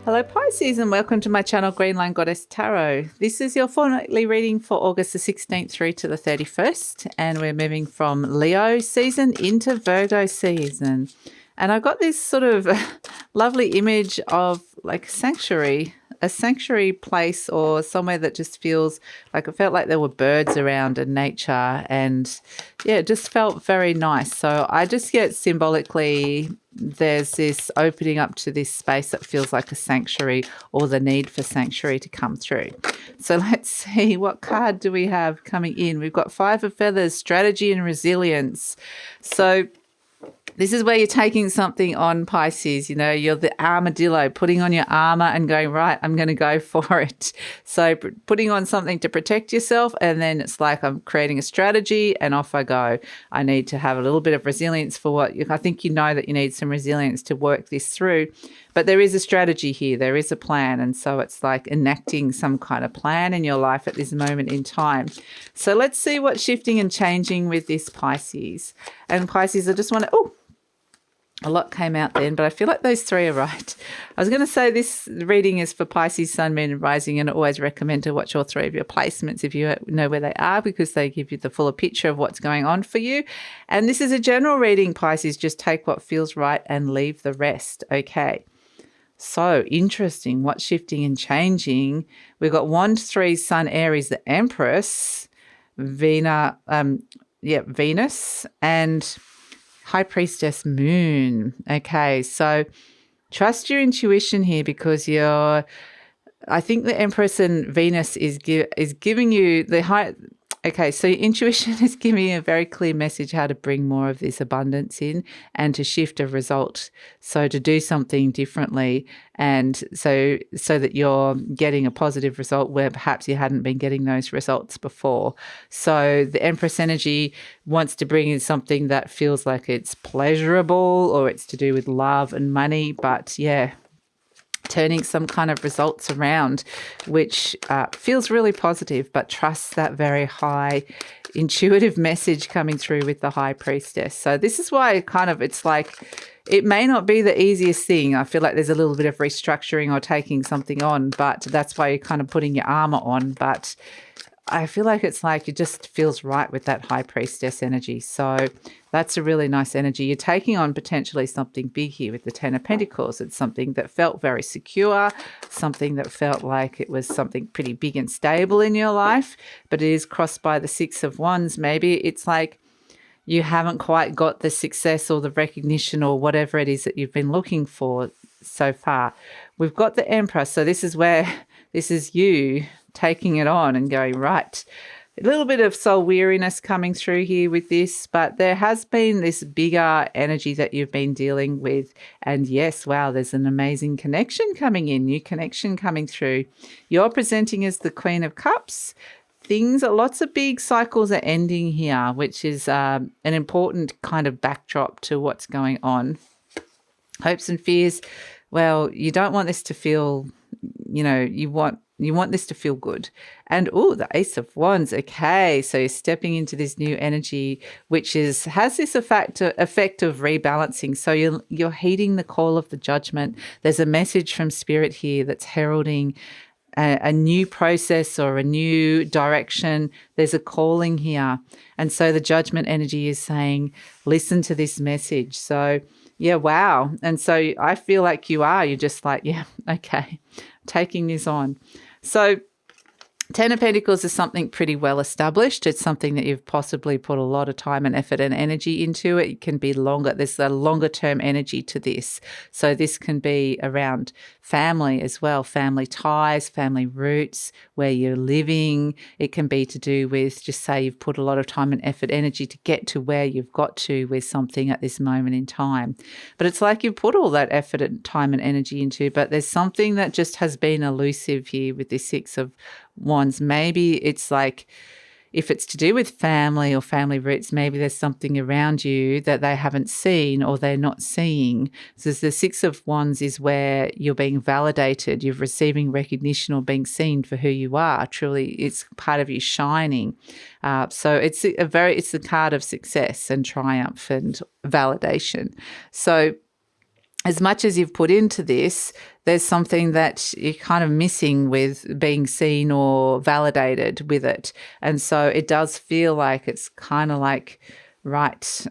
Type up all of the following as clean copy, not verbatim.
Hello Pisces and welcome to my channel GreenLion Goddess Tarot. This is your fortnightly reading for August the 16th through to the 31st, and we're moving from Leo season into Virgo season. And I got this sort of lovely image of like a sanctuary place or somewhere that just feels like it felt like there were birds around and nature, and yeah, it just felt very nice. So I just get symbolically there's this opening up to this space that feels like a sanctuary, or the need for sanctuary to come through. So let's see, what card do we have coming in? We've got Five of Feathers, Strategy and Resilience. So this is where you're taking something on, Pisces. You know, you're the armadillo, putting on your armor and going, right, I'm going to go for it. So putting on something to protect yourself, and then it's like I'm creating a strategy and off I go. I need to have a little bit of resilience for I think you know that you need some resilience to work this through. But there is a strategy here. There is a plan. And so it's like enacting some kind of plan in your life at this moment in time. So let's see what's shifting and changing with this, Pisces. And Pisces, I just want to, a lot came out then, but I feel like those three are right. I was going to say this reading is for Pisces, Sun, Moon and Rising, and I always recommend to watch all three of your placements if you know where they are, because they give you the fuller picture of what's going on for you. And this is a general reading, Pisces. Just take what feels right and leave the rest. Okay. So interesting. What's shifting and changing? We've got 1, 3, Sun, Aries, the Empress, Venus, and High Priestess, Moon. Okay, so trust your intuition here, because I think the Empress and Venus is giving you the high. Okay, so your intuition is giving you a very clear message how to bring more of this abundance in and to shift a result. So to do something differently, and so that you're getting a positive result where perhaps you hadn't been getting those results before. So the Empress energy wants to bring in something that feels like it's pleasurable, or it's to do with love and money, but yeah, turning some kind of results around, which feels really positive, but trust that very high intuitive message coming through with the High Priestess. So this is why it's like it may not be the easiest thing. I feel like there's a little bit of restructuring or taking something on, but that's why you're kind of putting your armor on. But I feel like it's like it just feels right with that High Priestess energy. So that's a really nice energy. You're taking on potentially something big here with the Ten of Pentacles. It's something that felt very secure, something that felt like it was something pretty big and stable in your life, but it is crossed by the Six of Wands. Maybe it's like you haven't quite got the success or the recognition or whatever it is that you've been looking for so far. We've got the Empress. So this is where this is you taking it on and going, right. A little bit of soul weariness coming through here with this, but there has been this bigger energy that you've been dealing with. And yes, wow, there's an amazing connection coming in, new connection coming through. You're presenting as the Queen of Cups. Lots of big cycles are ending here, which is an important kind of backdrop to what's going on. Hopes and fears. Well, you don't want this to feel, you want this to feel good. And the Ace of Wands. Okay, so you're stepping into this new energy, which has this effect of rebalancing. So you're heeding the call of the judgment. There's a message from Spirit here that's heralding a new process or a new direction. There's a calling here. And so the judgment energy is saying, listen to this message. So yeah, wow. And so I feel like you're just like, yeah, okay, taking this on. So Ten of Pentacles is something pretty well established. It's something that you've possibly put a lot of time and effort and energy into. It can be longer. There's a longer term energy to this. So this can be around family as well, family ties, family roots, where you're living. It can be to do with, just say you've put a lot of time and effort, energy to get to where you've got to with something at this moment in time. But it's like you've put all that effort and time and energy into, but there's something that just has been elusive here with this Six of Wands. Maybe it's like, if it's to do with family or family roots, maybe there's something around you that they haven't seen or they're not seeing. So the Six of Wands is where you're being validated, you're receiving recognition or being seen for who you are. Truly, it's part of you shining. So it's the card of success and triumph and validation. So as much as you've put into this, there's something that you're kind of missing with being seen or validated with it. And so it does feel like it's kind of like, right,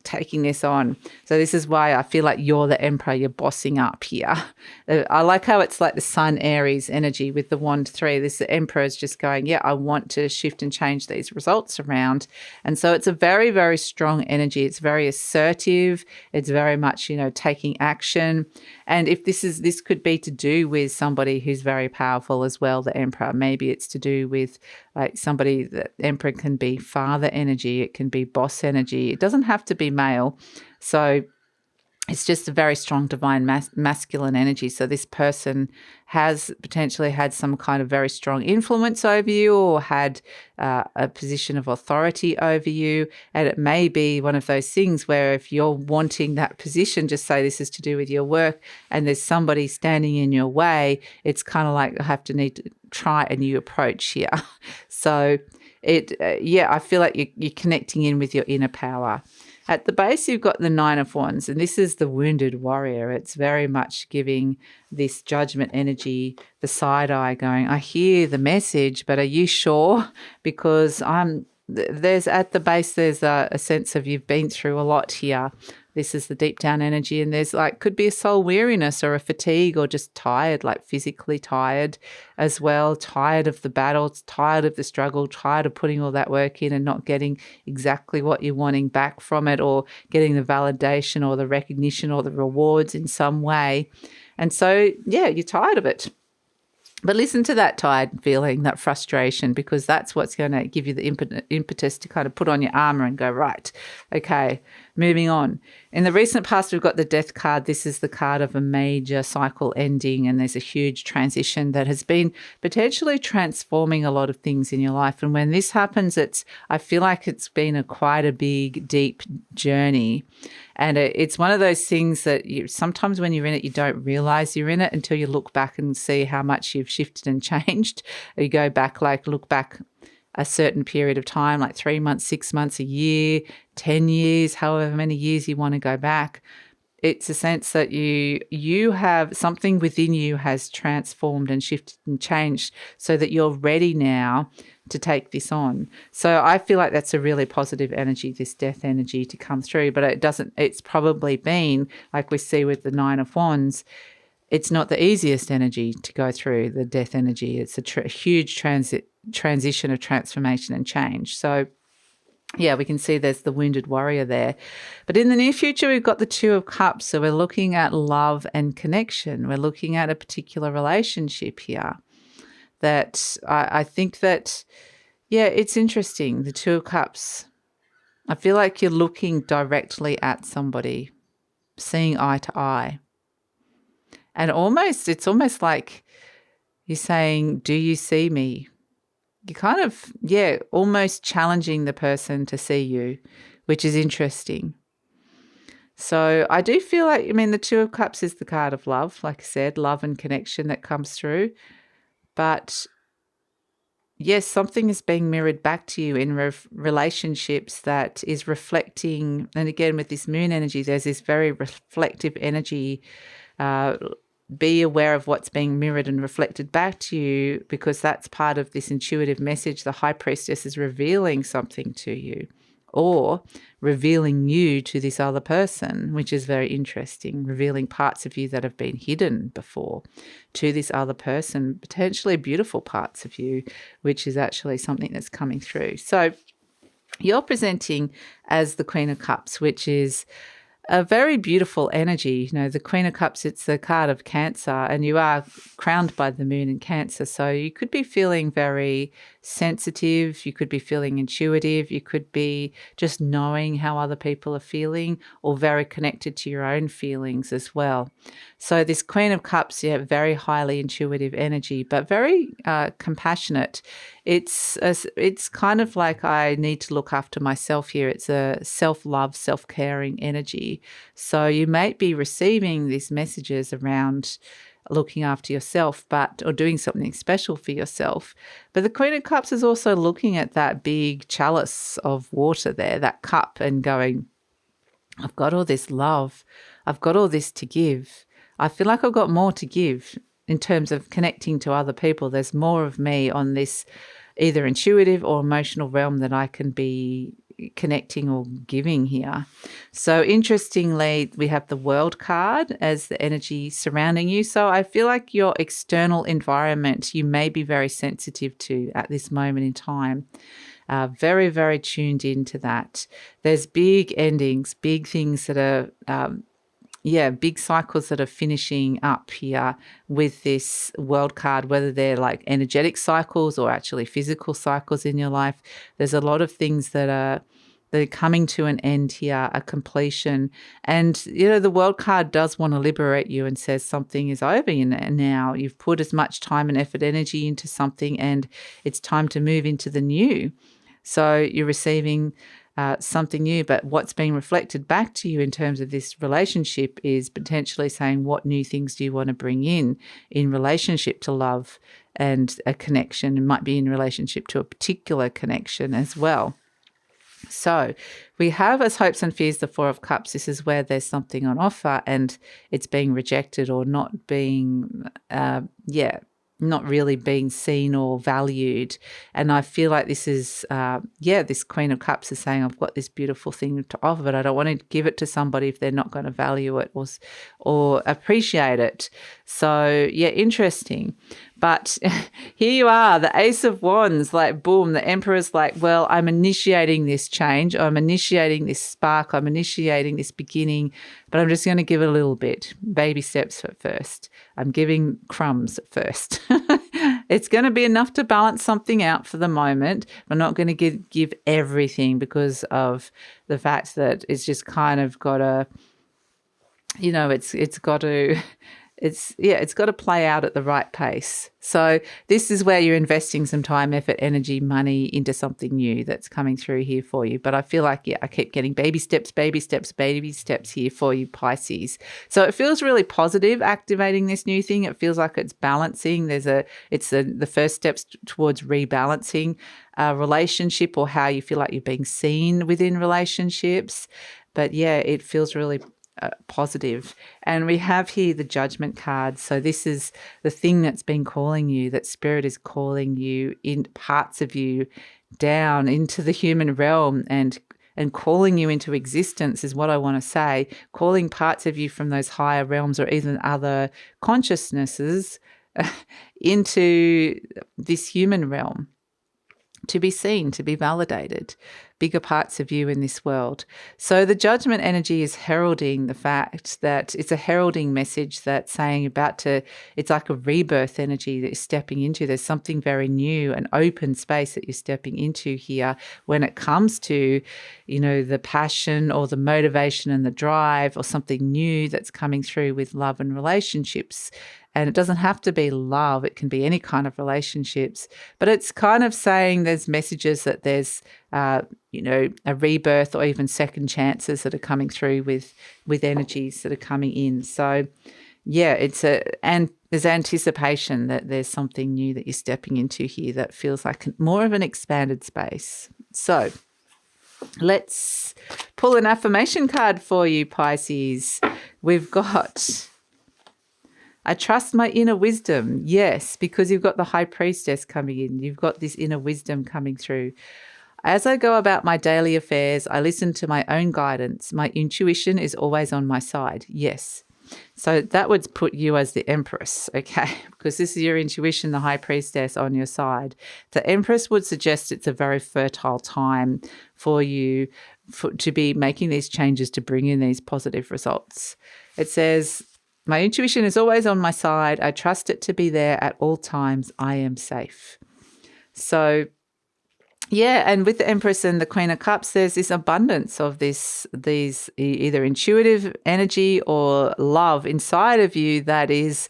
taking this on. So this is why I feel like you're the emperor, you're bossing up here. I like how it's like the Sun Aries energy with the wand 3. This emperor is just going, yeah, I want to shift and change these results around. And so it's a very, very strong energy. It's very assertive. It's very much, taking action. And if this could be to do with somebody who's very powerful as well, the emperor. Maybe it's to do with like somebody, the emperor can be father energy. It can be boss energy. It doesn't have to be male. So it's just a very strong divine masculine energy. So this person has potentially had some kind of very strong influence over you, or had a position of authority over you. And it may be one of those things where if you're wanting that position, just say this is to do with your work, and there's somebody standing in your way, it's kind of like I need to try a new approach here. So I feel like you're connecting in with your inner power. At the base, you've got the 9 of Wands, and this is the wounded warrior. It's very much giving this judgment energy, the side eye going, I hear the message, but are you sure? Because there's at the base, there's a sense of you've been through a lot here. This is the deep down energy, and there's could be a soul weariness or a fatigue, or just tired, like physically tired as well, tired of the battles, tired of the struggle, tired of putting all that work in and not getting exactly what you're wanting back from it, or getting the validation or the recognition or the rewards in some way. And so, you're tired of it. But listen to that tired feeling, that frustration, because that's what's going to give you the impetus to kind of put on your armor and go, right, okay, moving on. In the recent past, we've got the Death card. This is the card of a major cycle ending, and there's a huge transition that has been potentially transforming a lot of things in your life. And when this happens, I feel like it's been quite a big, deep journey. And it's one of those things that sometimes when you're in it, you don't realize you're in it until you look back and see how much you've shifted and changed. Or you go back, look back a certain period of time, like 3 months, 6 months, a year, 10 years, however many years you want to go back. It's a sense that you have something within you has transformed and shifted and changed so that you're ready now to take this on. So I feel like that's a really positive energy, this death energy to come through, but it's probably been, like we see with the 9 of Wands, it's not the easiest energy to go through, the death energy. It's a huge transition of transformation and change. So we can see there's the wounded warrior there. But in the near future, we've got the 2 of Cups. So we're looking at love and connection. We're looking at a particular relationship here that I think that, it's interesting. The 2 of Cups. I feel like you're looking directly at somebody, seeing eye to eye. And it's almost like you're saying, do you see me? You're kind of, almost challenging the person to see you, which is interesting. So I do feel like, the 2 of Cups is the card of love, like I said, love and connection that comes through. But yes, something is being mirrored back to you in relationships that is reflecting. And again, with this moon energy, there's this very reflective energy. Be aware of what's being mirrored and reflected back to you, because that's part of this intuitive message. The High Priestess is revealing something to you, or revealing you to this other person, which is very interesting, revealing parts of you that have been hidden before to this other person, potentially beautiful parts of you, which is actually something that's coming through. So you're presenting as the Queen of Cups, which is a very beautiful energy. The Queen of Cups, it's the card of Cancer, and you are crowned by the moon in Cancer. So you could be feeling very sensitive. You could be feeling intuitive. You could be just knowing how other people are feeling, or very connected to your own feelings as well. So this Queen of Cups, very highly intuitive energy, but very compassionate. It's kind of like, I need to look after myself here. It's a self-love, self-caring energy. So you might be receiving these messages around looking after yourself, or doing something special for yourself. But the Queen of Cups is also looking at that big chalice of water there, that cup, and going, I've got all this love. I've got all this to give. I feel like I've got more to give in terms of connecting to other people. There's more of me on this either intuitive or emotional realm that I can be connecting or giving here. So interestingly, we have the World card as the energy surrounding you. So I feel like your external environment, you may be very sensitive to at this moment in time. Very, very tuned into that. There's big endings, big things that are big cycles that are finishing up here with this World card, whether they're like energetic cycles or actually physical cycles in your life. There's a lot of things that are coming to an end here, a completion. And, the World card does want to liberate you and says something is over now. You've put as much time and effort, energy into something, and it's time to move into the new. So you're receiving something new, but what's being reflected back to you in terms of this relationship is potentially saying, what new things do you want to bring in relationship to love and a connection? It might be in relationship to a particular connection as well. So we have as hopes and fears the Four of Cups. This is where there's something on offer and it's being rejected or not being, not really being seen or valued. And I feel like this is, this Queen of Cups is saying, I've got this beautiful thing to offer, but I don't want to give it to somebody if they're not going to value it or appreciate it. So, interesting. But here you are, the Ace of Wands, like boom, the Emperor's like, well, I'm initiating this change. I'm initiating this spark. I'm initiating this beginning, but I'm just going to give it a little bit, baby steps at first. I'm giving crumbs at first. It's going to be enough to balance something out for the moment. I'm not going to give everything because of the fact that it's just kind of got to, it's got to play out at the right pace. So this is where you're investing some time, effort, energy, money into something new that's coming through here for you. But I feel like, I keep getting baby steps here for you, Pisces. So it feels really positive activating this new thing. It feels like it's balancing. It's the first steps towards rebalancing a relationship or how you feel like you're being seen within relationships. But it feels really positive. And we have here the Judgment card. So this is the thing that's been calling you, that Spirit is calling you in parts of you down into the human realm and calling you into existence is what I want to say, calling parts of you from those higher realms or even other consciousnesses into this human realm to be seen, to be validated, bigger parts of you in this world. So the Judgment energy is heralding the fact that it's a heralding message that's saying it's like a rebirth energy that you're stepping into. There's something very new, an open space that you're stepping into here when it comes to, the passion or the motivation and the drive or something new that's coming through with love and relationships. And it doesn't have to be love. It can be any kind of relationships. But it's kind of saying there's messages that there's, a rebirth or even second chances that are coming through with energies that are coming in. So, and there's anticipation that there's something new that you're stepping into here that feels like more of an expanded space. So let's pull an affirmation card for you, Pisces. We've got... I trust my inner wisdom. Yes, because you've got the High Priestess coming in. You've got this inner wisdom coming through. As I go about my daily affairs, I listen to my own guidance. My intuition is always on my side. Yes. So that would put you as the Empress, okay? Because this is your intuition, the High Priestess on your side. The Empress would suggest it's a very fertile time for you to be making these changes to bring in these positive results. It says... my intuition is always on my side. I trust it to be there at all times. I am safe. So, and with the Empress and the Queen of Cups, there's this abundance of these either intuitive energy or love inside of you that is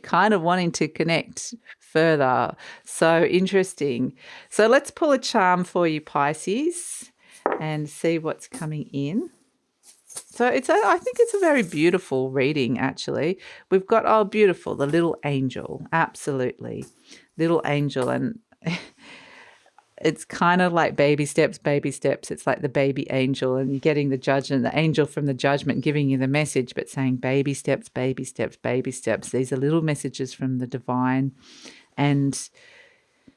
kind of wanting to connect further. So interesting. So let's pull a charm for you, Pisces, and see what's coming in. So I think it's a very beautiful reading, actually. We've got, beautiful, the little angel, absolutely. Little angel. And it's kind of like baby steps, baby steps. It's like the baby angel, and you're getting the judgment, the angel from the judgment giving you the message, but saying baby steps, baby steps, baby steps. These are little messages from the divine. And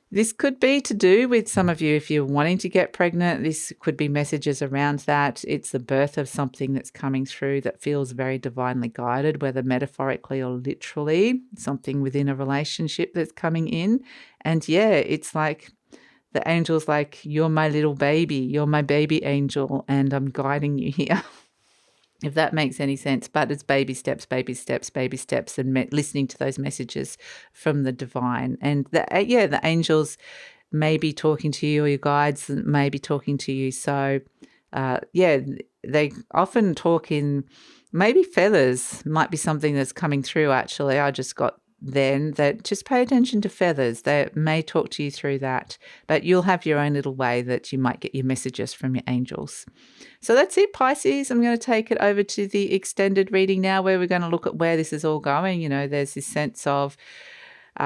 this could be to do with some of you, if you're wanting to get pregnant, this could be messages around that. It's the birth of something that's coming through that feels very divinely guided, whether metaphorically or literally, something within a relationship that's coming in. And yeah, it's like the angel's like, you're my little baby, you're my baby angel, and I'm guiding you here. If that makes any sense. But it's baby steps, baby steps, baby steps, and listening to those messages from the divine. And the angels may be talking to you, or your guides may be talking to you. So, they often talk in maybe feathers, might be something that's coming through actually. I just got then that just pay attention to feathers. They may talk to you through that, but you'll have your own little way that you might get your messages from your angels. So that's it, Pisces. I'm going to take it over to the extended reading now, where we're going to look at where this is all going. You know, there's this sense of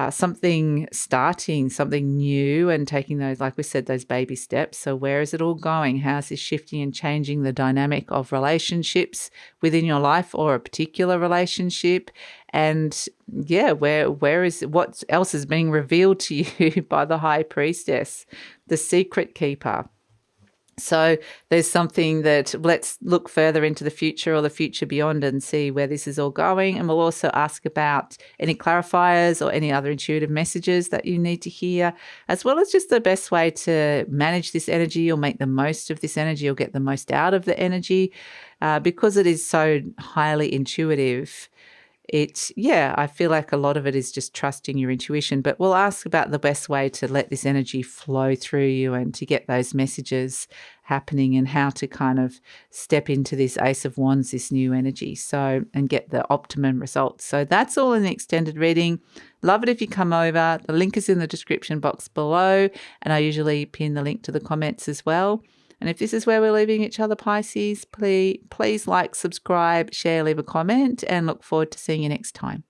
something starting, something new, and taking those, like we said, those baby steps. So where is it all going? How is this shifting and changing the dynamic of relationships within your life, or a particular relationship? And yeah, where is what else is being revealed to you by the High Priestess, the secret keeper? So there's something that, let's look further into the future or the future beyond and see where this is all going. And we'll also ask about any clarifiers or any other intuitive messages that you need to hear, as well as just the best way to manage this energy or make the most of this energy or get the most out of the energy, because it is so highly intuitive. I feel like a lot of it is just trusting your intuition, but we'll ask about the best way to let this energy flow through you and to get those messages happening, and how to kind of step into this Ace of Wands, this new energy, and get the optimum results. So that's all in the extended reading. Love it if you come over. The link is in the description box below, and I usually pin the link to the comments as well. And if this is where we're leaving each other, Pisces, please like, subscribe, share, leave a comment, and look forward to seeing you next time.